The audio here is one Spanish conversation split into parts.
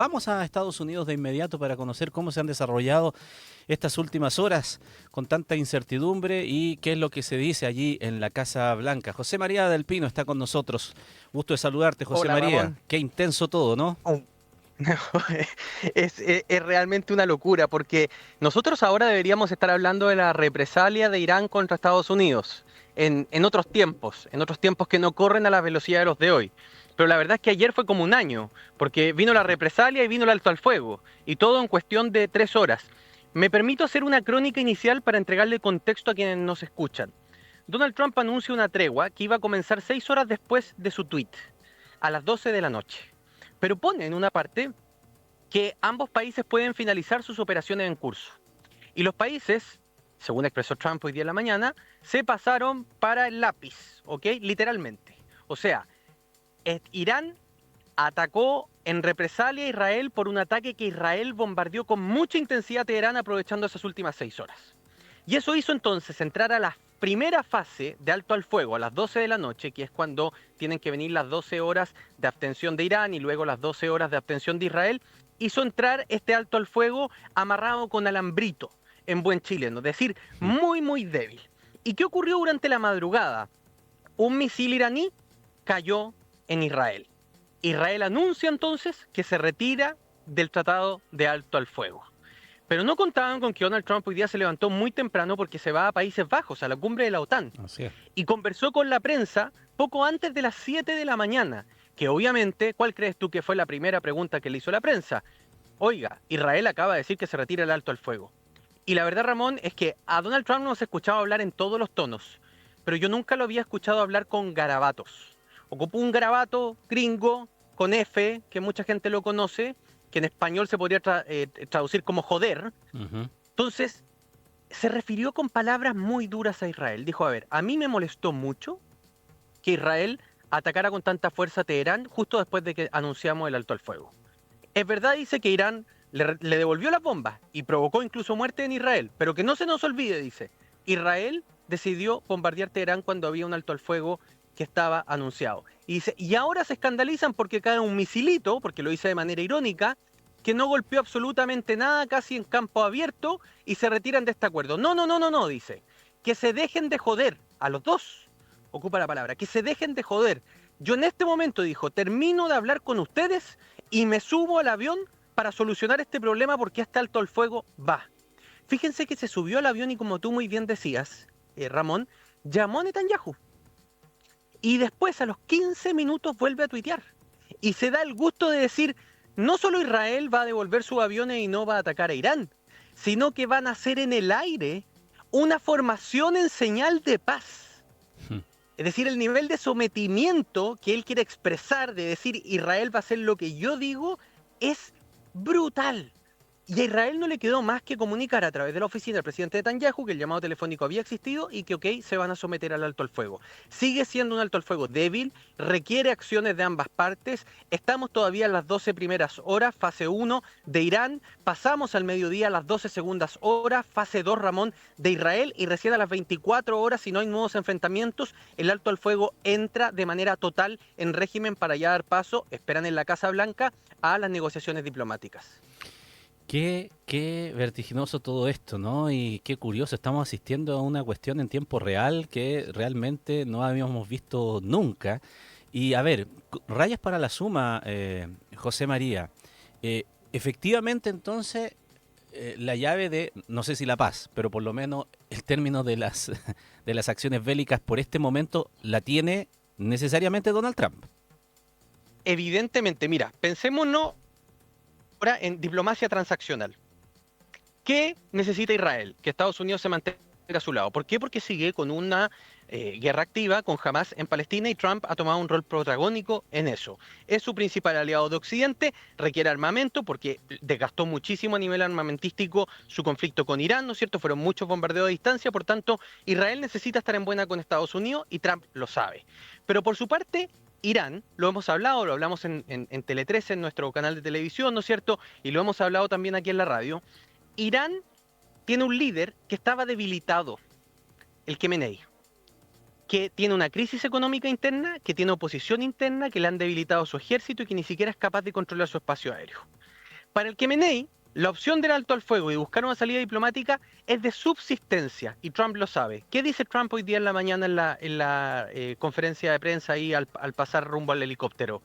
Vamos a Estados Unidos de inmediato para conocer cómo se han desarrollado estas últimas horas con tanta incertidumbre y qué es lo que se dice allí en la Casa Blanca. José María del Pino está con nosotros. Gusto de saludarte, José Hola María. Ramón. Qué intenso todo, ¿no? Oh, es realmente una locura porque nosotros ahora deberíamos estar hablando de la represalia de Irán contra Estados Unidos en otros tiempos que no corren a la velocidad de los de hoy. Pero la verdad es que ayer fue como un año, porque vino la represalia y vino el alto al fuego, y todo en cuestión de 3 horas. Me permito hacer una crónica inicial para entregarle contexto a quienes nos escuchan. Donald Trump anuncia una tregua que iba a comenzar 6 horas después de su tweet, a las 12 de la noche. Pero pone en una parte que ambos países pueden finalizar sus operaciones en curso. Y los países, según expresó Trump hoy día en la mañana, se pasaron para el lápiz, ¿ok? Literalmente. O sea, Irán atacó en represalia a Israel por un ataque que Israel bombardeó con mucha intensidad a Teherán aprovechando esas últimas 6 horas. Y eso hizo entonces entrar a la primera fase de alto al fuego a las 12 de la noche, que es cuando tienen que venir las 12 horas de abstención de Irán y luego las 12 horas de abstención de Israel. Hizo entrar este alto al fuego amarrado con alambrito, en buen chileno, es decir, muy, muy débil. ¿Y qué ocurrió durante la madrugada? Un misil iraní cayó en Israel. Israel anuncia entonces que se retira del Tratado de Alto al Fuego. Pero no contaban con que Donald Trump hoy día se levantó muy temprano porque se va a Países Bajos, a la cumbre de la OTAN, Así es. y conversó con la prensa poco antes de las 7 de la mañana, que obviamente, ¿cuál crees tú que fue la primera pregunta que le hizo la prensa? Oiga, Israel acaba de decir que se retira el alto al fuego. Y la verdad, Ramón, es que a Donald Trump no se escuchaba hablar en todos los tonos, pero yo nunca lo había escuchado hablar con garabatos. Ocupó un garabato gringo con F, que mucha gente lo conoce, que en español se podría traducir como joder. Ujú. Entonces, se refirió con palabras muy duras a Israel. Dijo, a ver, a mí me molestó mucho que Israel atacara con tanta fuerza a Teherán justo después de que anunciamos el alto al fuego. Es verdad, dice que Irán le devolvió las bombas y provocó incluso muerte en Israel, pero que no se nos olvide, dice, Israel decidió bombardear Teherán cuando había un alto al fuego que estaba anunciado. Y dice, y ahora se escandalizan porque cae un misilito, porque lo hice de manera irónica, que no golpeó absolutamente nada, casi en campo abierto, y se retiran de este acuerdo. No, no, no, no, no, dice. Que se dejen de joder, a los dos, ocupa la palabra, que se dejen de joder. Yo en este momento, dijo, termino de hablar con ustedes y me subo al avión para solucionar este problema porque hasta alto el fuego va. Fíjense que se subió al avión y como tú muy bien decías, Ramón, llamó a Netanyahu. Y después a los 15 minutos vuelve a tuitear. Y se da el gusto de decir, no solo Israel va a devolver sus aviones y no va a atacar a Irán, sino que van a hacer en el aire una formación en señal de paz. Es decir, el nivel de sometimiento que él quiere expresar, de decir Israel va a hacer lo que yo digo, es brutal. Y a Israel no le quedó más que comunicar a través de la oficina del presidente Netanyahu que el llamado telefónico había existido y que, ok, se van a someter al alto al fuego. Sigue siendo un alto al fuego débil, requiere acciones de ambas partes. Estamos todavía en las 12 primeras horas, fase 1 de Irán. Pasamos al mediodía a las 12 segundas horas, fase 2, Ramón, de Israel. Y recién a las 24 horas, si no hay nuevos enfrentamientos, el alto al fuego entra de manera total en régimen para ya dar paso, esperan en la Casa Blanca, a las negociaciones diplomáticas. Qué vertiginoso todo esto, ¿no? Y qué curioso, estamos asistiendo a una cuestión en tiempo real que realmente no habíamos visto nunca. Y a ver, rayas para la suma, José María. Efectivamente, entonces, la llave de, no sé si la paz, pero por lo menos el término de las, de las acciones bélicas por este momento la tiene necesariamente Donald Trump. Evidentemente, mira, pensémonos ahora en diplomacia transaccional. ¿Qué necesita Israel? Que Estados Unidos se mantenga a su lado. ¿Por qué? Porque sigue con una guerra activa con Hamas en Palestina y Trump ha tomado un rol protagónico en eso. Es su principal aliado de Occidente, requiere armamento porque desgastó muchísimo a nivel armamentístico su conflicto con Irán, ¿no es cierto? Fueron muchos bombardeos a distancia, por tanto, Israel necesita estar en buena con Estados Unidos y Trump lo sabe. Pero por su parte, Irán, lo hemos hablado, lo hablamos en Tele 13, en nuestro canal de televisión, ¿no es cierto? Y lo hemos hablado también aquí en la radio. Irán tiene un líder que estaba debilitado, el Khamenei, que tiene una crisis económica interna, que tiene oposición interna, que le han debilitado su ejército y que ni siquiera es capaz de controlar su espacio aéreo. Para el Khamenei, la opción del alto al fuego y buscar una salida diplomática es de subsistencia, y Trump lo sabe. ¿Qué dice Trump hoy día en la mañana en la conferencia de prensa ahí al pasar rumbo al helicóptero?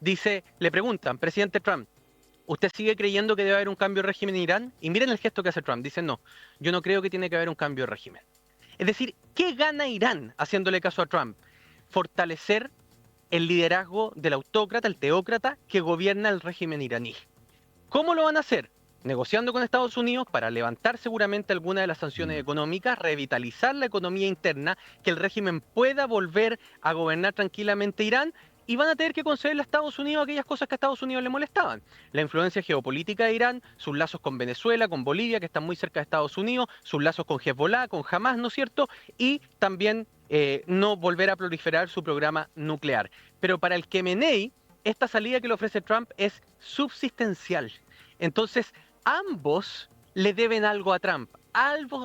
Dice, le preguntan, presidente Trump, ¿usted sigue creyendo que debe haber un cambio de régimen en Irán? Y miren el gesto que hace Trump. Dice, no, yo no creo que tiene que haber un cambio de régimen. Es decir, ¿qué gana Irán haciéndole caso a Trump? Fortalecer el liderazgo del autócrata, el teócrata que gobierna el régimen iraní. ¿Cómo lo van a hacer? Negociando con Estados Unidos para levantar seguramente algunas de las sanciones económicas, revitalizar la economía interna, que el régimen pueda volver a gobernar tranquilamente Irán, y van a tener que concederle a Estados Unidos aquellas cosas que a Estados Unidos le molestaban. La influencia geopolítica de Irán, sus lazos con Venezuela, con Bolivia, que están muy cerca de Estados Unidos, sus lazos con Hezbollah, con Hamas, ¿no es cierto? Y también no volver a proliferar su programa nuclear. Pero para el Khamenei, esta salida que le ofrece Trump es subsistencial. Entonces, ambos le deben algo a Trump.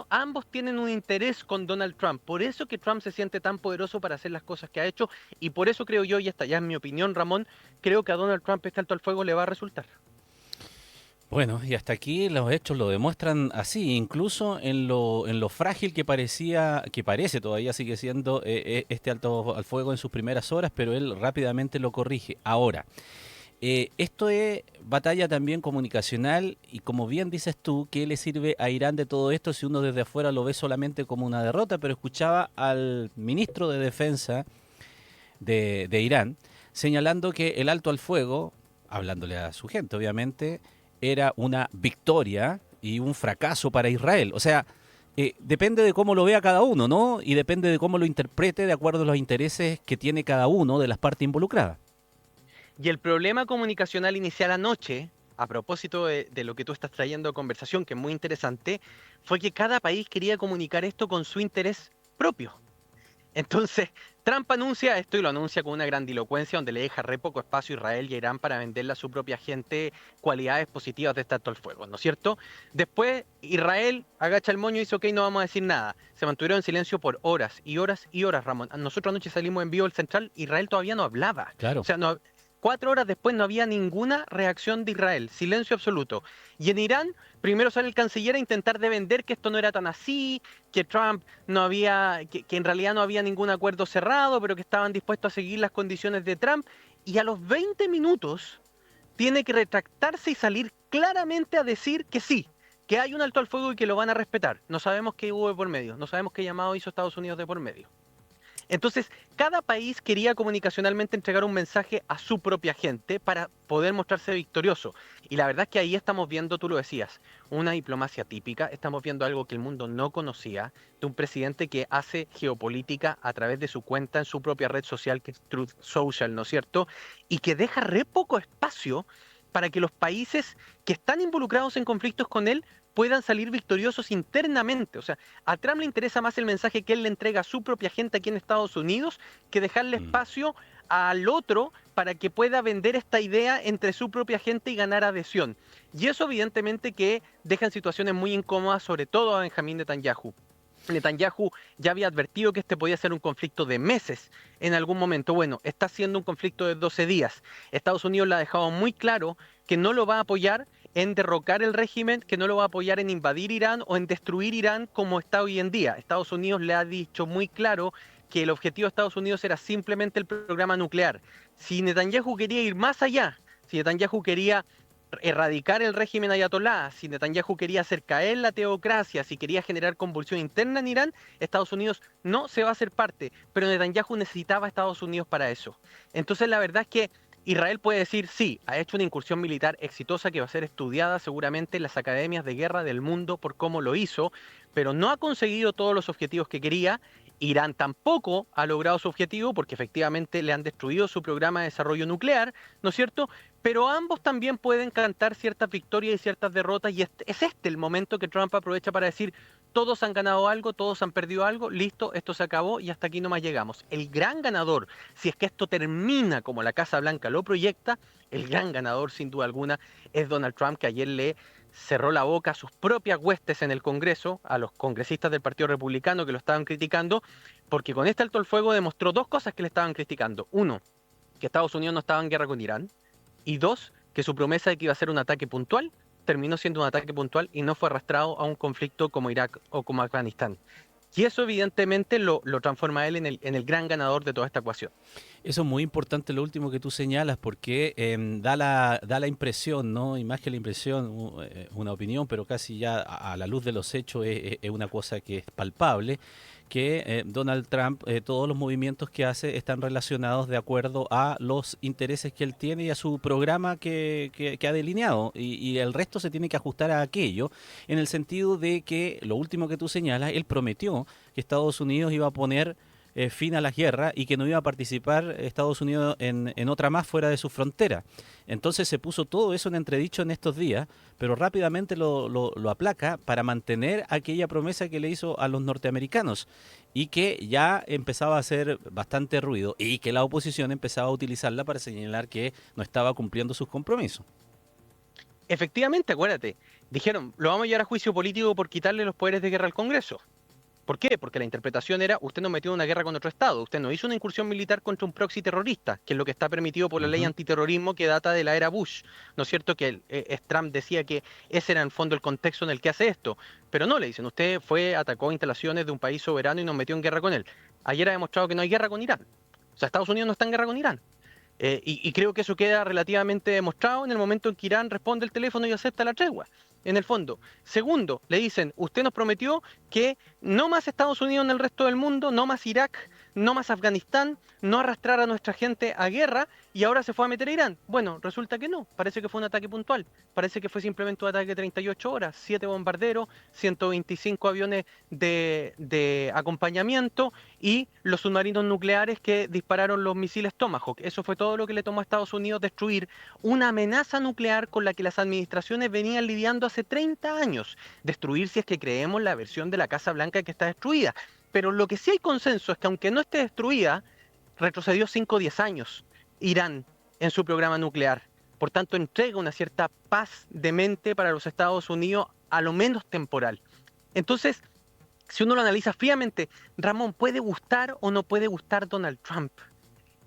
Ambos tienen un interés con Donald Trump. Por eso que Trump se siente tan poderoso para hacer las cosas que ha hecho. Y por eso creo yo, y esta ya es mi opinión, Ramón, creo que a Donald Trump este alto al fuego le va a resultar. Bueno, y hasta aquí los hechos lo demuestran así, incluso en lo frágil que parecía, que parece todavía sigue siendo este alto al fuego en sus primeras horas, pero él rápidamente lo corrige. Ahora, esto es batalla también comunicacional y como bien dices tú, ¿qué le sirve a Irán de todo esto si uno desde afuera lo ve solamente como una derrota? Pero escuchaba al ministro de Defensa de Irán señalando que el alto al fuego, hablándole a su gente obviamente, era una victoria y un fracaso para Israel. O sea, depende de cómo lo vea cada uno, ¿no? Y depende de cómo lo interprete de acuerdo a los intereses que tiene cada uno de las partes involucradas. Y el problema comunicacional inicial anoche, a propósito de lo que tú estás trayendo a conversación, que es muy interesante, fue que cada país quería comunicar esto con su interés propio. Entonces, Trump anuncia esto y lo anuncia con una grandilocuencia donde le deja re poco espacio a Israel y a Irán para venderle a su propia gente cualidades positivas de este alto al fuego, ¿no es cierto? Después, Israel agacha el moño y dice, ok, no vamos a decir nada. Se mantuvieron en silencio por horas y horas y horas, Ramón. Nosotros anoche salimos en vivo del Central, Israel todavía no hablaba. O Claro. sea, no, 4 horas después no había ninguna reacción de Israel, silencio absoluto. Y en Irán, primero sale el canciller a intentar de vender que esto no era tan así, que Trump no había, que en realidad no había ningún acuerdo cerrado, pero que estaban dispuestos a seguir las condiciones de Trump. Y a los 20 minutos tiene que retractarse y salir claramente a decir que sí, que hay un alto al fuego y que lo van a respetar. No sabemos qué hubo de por medio, no sabemos qué llamado hizo Estados Unidos de por medio. Entonces, cada país quería comunicacionalmente entregar un mensaje a su propia gente para poder mostrarse victorioso. Y la verdad es que ahí estamos viendo, tú lo decías, una diplomacia típica, estamos viendo algo que el mundo no conocía, de un presidente que hace geopolítica a través de su cuenta en su propia red social, que es Truth Social, ¿no es cierto? Y que deja re poco espacio para que los países que están involucrados en conflictos con él puedan salir victoriosos internamente. O sea, a Trump le interesa más el mensaje que él le entrega a su propia gente aquí en Estados Unidos que dejarle Mm. espacio al otro para que pueda vender esta idea entre su propia gente y ganar adhesión. Y eso evidentemente que deja en situaciones muy incómodas, sobre todo a Benjamín Netanyahu. Netanyahu ya había advertido que este podía ser un conflicto de meses en algún momento. Bueno, está siendo un conflicto de 12 días. Estados Unidos le ha dejado muy claro que no lo va a apoyar en derrocar el régimen, que no lo va a apoyar en invadir Irán o en destruir Irán como está hoy en día. Estados Unidos le ha dicho muy claro que el objetivo de Estados Unidos era simplemente el programa nuclear. Si Netanyahu quería ir más allá, si Netanyahu quería erradicar el régimen ayatolá, si Netanyahu quería hacer caer la teocracia, si quería generar convulsión interna en Irán, Estados Unidos no se va a hacer parte, pero Netanyahu necesitaba a Estados Unidos para eso. Entonces la verdad es que Israel puede decir, sí, ha hecho una incursión militar exitosa que va a ser estudiada seguramente en las academias de guerra del mundo por cómo lo hizo, pero no ha conseguido todos los objetivos que quería. Irán tampoco ha logrado su objetivo porque efectivamente le han destruido su programa de desarrollo nuclear, ¿no es cierto? Pero ambos también pueden cantar ciertas victorias y ciertas derrotas y es este el momento que Trump aprovecha para decir, todos han ganado algo, todos han perdido algo, listo, esto se acabó y hasta aquí nomás llegamos. El gran ganador, si es que esto termina como la Casa Blanca lo proyecta, el gran ganador sin duda alguna es Donald Trump, que ayer le cerró la boca a sus propias huestes en el Congreso, a los congresistas del Partido Republicano que lo estaban criticando, porque con este alto el fuego demostró dos cosas que le estaban criticando. Uno, que Estados Unidos no estaba en guerra con Irán, y dos, que su promesa de que iba a ser un ataque puntual terminó siendo un ataque puntual y no fue arrastrado a un conflicto como Irak o como Afganistán. Y eso evidentemente lo transforma a él en el gran ganador de toda esta ecuación. Eso es muy importante lo último que tú señalas porque da la impresión, ¿no? Y más que la impresión, una opinión, pero casi ya a la luz de los hechos es una cosa que es palpable, que Donald Trump, todos los movimientos que hace están relacionados de acuerdo a los intereses que él tiene y a su programa que ha delineado. Y el resto se tiene que ajustar a aquello, en el sentido de que lo último que tú señalas, él prometió que Estados Unidos iba a poner fin a la guerra y que no iba a participar Estados Unidos en otra más fuera de su frontera. Entonces se puso todo eso en entredicho en estos días, pero rápidamente lo aplaca para mantener aquella promesa que le hizo a los norteamericanos y que ya empezaba a hacer bastante ruido y que la oposición empezaba a utilizarla para señalar que no estaba cumpliendo sus compromisos. Efectivamente, acuérdate, dijeron, lo vamos a llevar a juicio político por quitarle los poderes de guerra al Congreso. ¿Por qué? Porque la interpretación era, usted no metió en una guerra con otro Estado, usted no hizo una incursión militar contra un proxy terrorista, que es lo que está permitido por la ley antiterrorismo que data de la era Bush. ¿No es cierto? Que Trump decía que ese era en el fondo el contexto en el que hace esto. Pero no, le dicen, usted atacó instalaciones de un país soberano y nos metió en guerra con él. Ayer ha demostrado que no hay guerra con Irán. O sea, Estados Unidos no está en guerra con Irán. Y creo que eso queda relativamente demostrado en el momento en que Irán responde el teléfono y acepta la tregua, en el fondo. Segundo, le dicen, usted nos prometió que no más Estados Unidos en el resto del mundo, no más Irak, no más Afganistán, no arrastrar a nuestra gente a guerra y ahora se fue a meter a Irán. Bueno, resulta que no, parece que fue un ataque puntual, parece que fue simplemente un ataque de 38 horas, 7 bombarderos, 125 aviones de acompañamiento y los submarinos nucleares que dispararon los misiles Tomahawk. Eso fue todo lo que le tomó a Estados Unidos destruir una amenaza nuclear con la que las administraciones venían lidiando hace 30 años. Destruir si es que creemos la versión de la Casa Blanca que está destruida. Pero lo que sí hay consenso es que aunque no esté destruida, retrocedió 5 o 10 años Irán en su programa nuclear. Por tanto, entrega una cierta paz de mente para los Estados Unidos, a lo menos temporal. Entonces, si uno lo analiza fríamente, Ramón, ¿puede gustar o no puede gustar Donald Trump?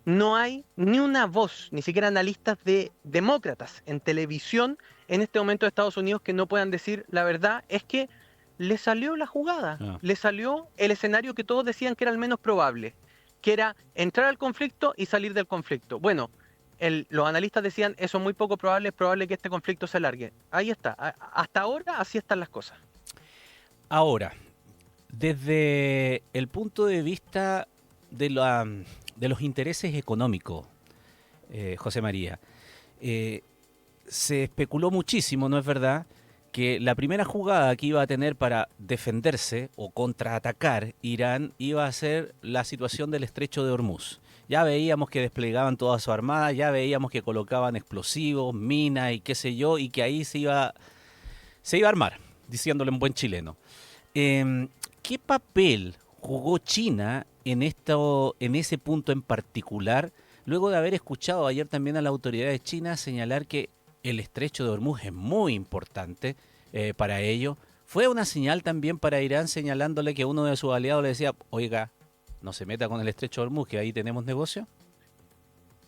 No hay ni una voz, ni siquiera analistas de demócratas en televisión en este momento de Estados Unidos que no puedan decir la verdad es que le salió la jugada, le salió el escenario que todos decían que era el menos probable, que era entrar al conflicto y salir del conflicto. Bueno, los analistas decían eso es muy poco probable, es probable que este conflicto se alargue. Ahí está, hasta ahora así están las cosas. Ahora, desde el punto de vista de los intereses económicos, José María, se especuló muchísimo, ¿no es verdad?, que la primera jugada que iba a tener para defenderse o contraatacar Irán iba a ser la situación del estrecho de Hormuz. Ya veíamos que desplegaban toda su armada, ya veíamos que colocaban explosivos, minas y qué sé yo, y que ahí se iba a armar, diciéndole en buen chileno. ¿Qué papel jugó China en ese punto en particular, luego de haber escuchado ayer también a las autoridades chinas señalar que el estrecho de Hormuz es muy importante para ello? ¿Fue una señal también para Irán señalándole que uno de sus aliados le decía, oiga, no se meta con el estrecho de Hormuz, que ahí tenemos negocio?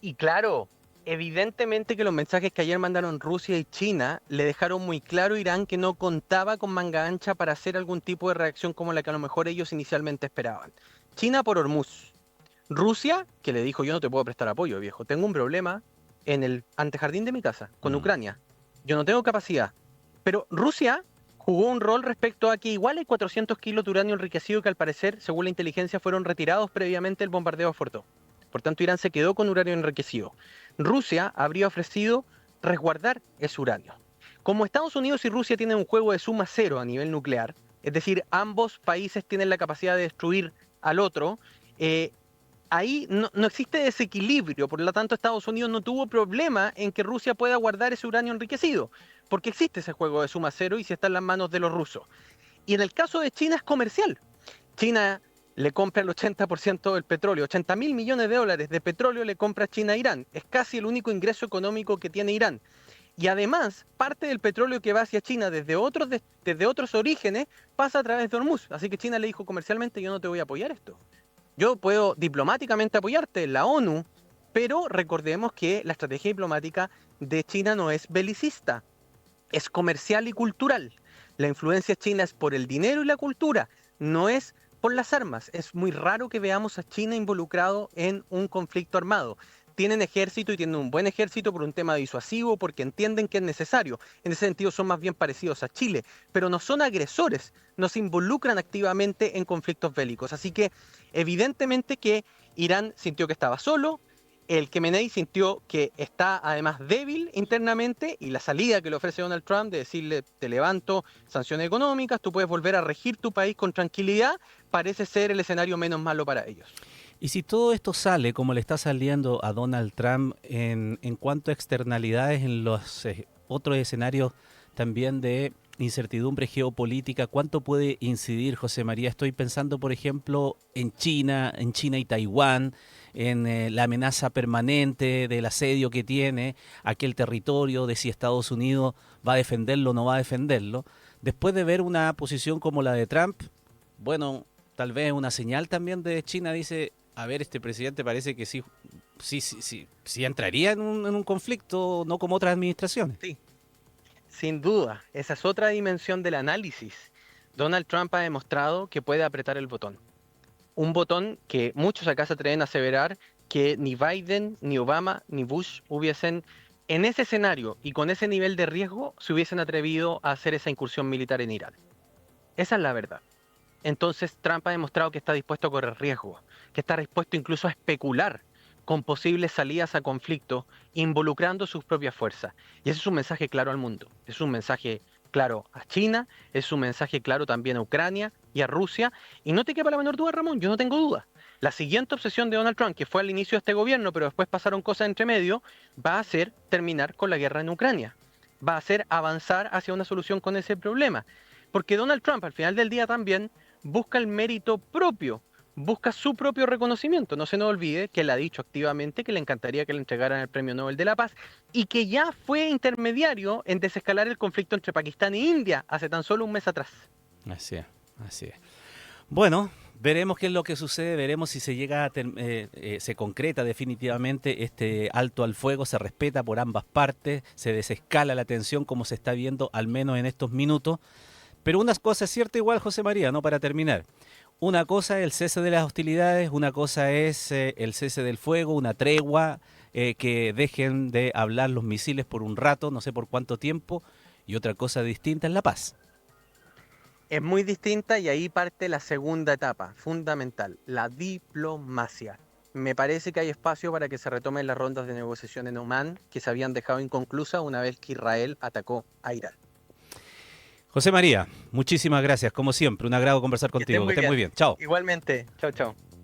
Y claro, evidentemente que los mensajes que ayer mandaron Rusia y China le dejaron muy claro a Irán que no contaba con manga ancha para hacer algún tipo de reacción como la que a lo mejor ellos inicialmente esperaban. China por Hormuz. Rusia, que le dijo, yo no te puedo prestar apoyo, viejo, tengo un problema en el antejardín de mi casa, con Ucrania. Yo no tengo capacidad. Pero Rusia jugó un rol respecto a que igual hay 400 kilos de uranio enriquecido que al parecer, según la inteligencia, fueron retirados previamente el bombardeo a Fordo. Por tanto, Irán se quedó con uranio enriquecido. Rusia habría ofrecido resguardar ese uranio. Como Estados Unidos y Rusia tienen un juego de suma cero a nivel nuclear, es decir, ambos países tienen la capacidad de destruir al otro, ahí no existe desequilibrio, por lo tanto Estados Unidos no tuvo problema en que Rusia pueda guardar ese uranio enriquecido, porque existe ese juego de suma cero y si está en las manos de los rusos. Y en el caso de China es comercial. China le compra el 80% del petróleo, 80.000 millones de dólares de petróleo le compra China a Irán. Es casi el único ingreso económico que tiene Irán. Y además, parte del petróleo que va hacia China desde otros orígenes pasa a través de Hormuz. Así que China le dijo comercialmente, yo no te voy a apoyar esto. Yo puedo diplomáticamente apoyarte en la ONU, pero recordemos que la estrategia diplomática de China no es belicista, es comercial y cultural. La influencia china es por el dinero y la cultura, no es por las armas. Es muy raro que veamos a China involucrado en un conflicto armado. Tienen ejército y tienen un buen ejército por un tema disuasivo, porque entienden que es necesario. En ese sentido son más bien parecidos a Chile, pero no son agresores, no se involucran activamente en conflictos bélicos. Así que evidentemente que Irán sintió que estaba solo, el Khamenei sintió que está además débil internamente, y la salida que le ofrece Donald Trump de decirle te levanto sanciones económicas, tú puedes volver a regir tu país con tranquilidad, parece ser el escenario menos malo para ellos. Y si todo esto sale como le está saliendo a Donald Trump en cuanto a externalidades en los otros escenarios también de incertidumbre geopolítica, ¿cuánto puede incidir, José María? Estoy pensando, por ejemplo, en China y Taiwán, en la amenaza permanente del asedio que tiene aquel territorio, de si Estados Unidos va a defenderlo o no va a defenderlo. Después de ver una posición como la de Trump, bueno, tal vez una señal también de China dice, a ver, este presidente parece que sí entraría en un conflicto, no como otras administraciones. Sí, sin duda, esa es otra dimensión del análisis. Donald Trump ha demostrado que puede apretar el botón. Un botón que muchos acá se atreven a aseverar que ni Biden, ni Obama, ni Bush hubiesen, en ese escenario y con ese nivel de riesgo, se hubiesen atrevido a hacer esa incursión militar en Irán. Esa es la verdad. Entonces Trump ha demostrado que está dispuesto a correr riesgo, que está dispuesto incluso a especular con posibles salidas a conflicto involucrando sus propias fuerzas. Y ese es un mensaje claro al mundo, es un mensaje claro a China, es un mensaje claro también a Ucrania y a Rusia. Y no te quepa la menor duda, Ramón, yo no tengo duda. La siguiente obsesión de Donald Trump, que fue al inicio de este gobierno, pero después pasaron cosas entre medio, va a ser terminar con la guerra en Ucrania. Va a ser avanzar hacia una solución con ese problema. Porque Donald Trump al final del día también busca el mérito propio, busca su propio reconocimiento. No se nos olvide que él ha dicho activamente que le encantaría que le entregaran el Premio Nobel de la Paz y que ya fue intermediario en desescalar el conflicto entre Pakistán e India hace tan solo un mes atrás. Así es, así es. Bueno, veremos qué es lo que sucede, veremos si se llega se concreta definitivamente este alto al fuego, se respeta por ambas partes, se desescala la tensión como se está viendo al menos en estos minutos. Pero una cosa es cierta igual, José María, ¿no? Para terminar. Una cosa es el cese de las hostilidades, una cosa es el cese del fuego, una tregua, que dejen de hablar los misiles por un rato, no sé por cuánto tiempo, y otra cosa distinta es la paz. Es muy distinta y ahí parte la segunda etapa, fundamental, la diplomacia. Me parece que hay espacio para que se retomen las rondas de negociación en Omán, que se habían dejado inconclusas una vez que Israel atacó a Irán. José María, muchísimas gracias, como siempre, un agrado conversar Que estén contigo, que muy estés muy bien. bien, chao. Igualmente, chao, chao.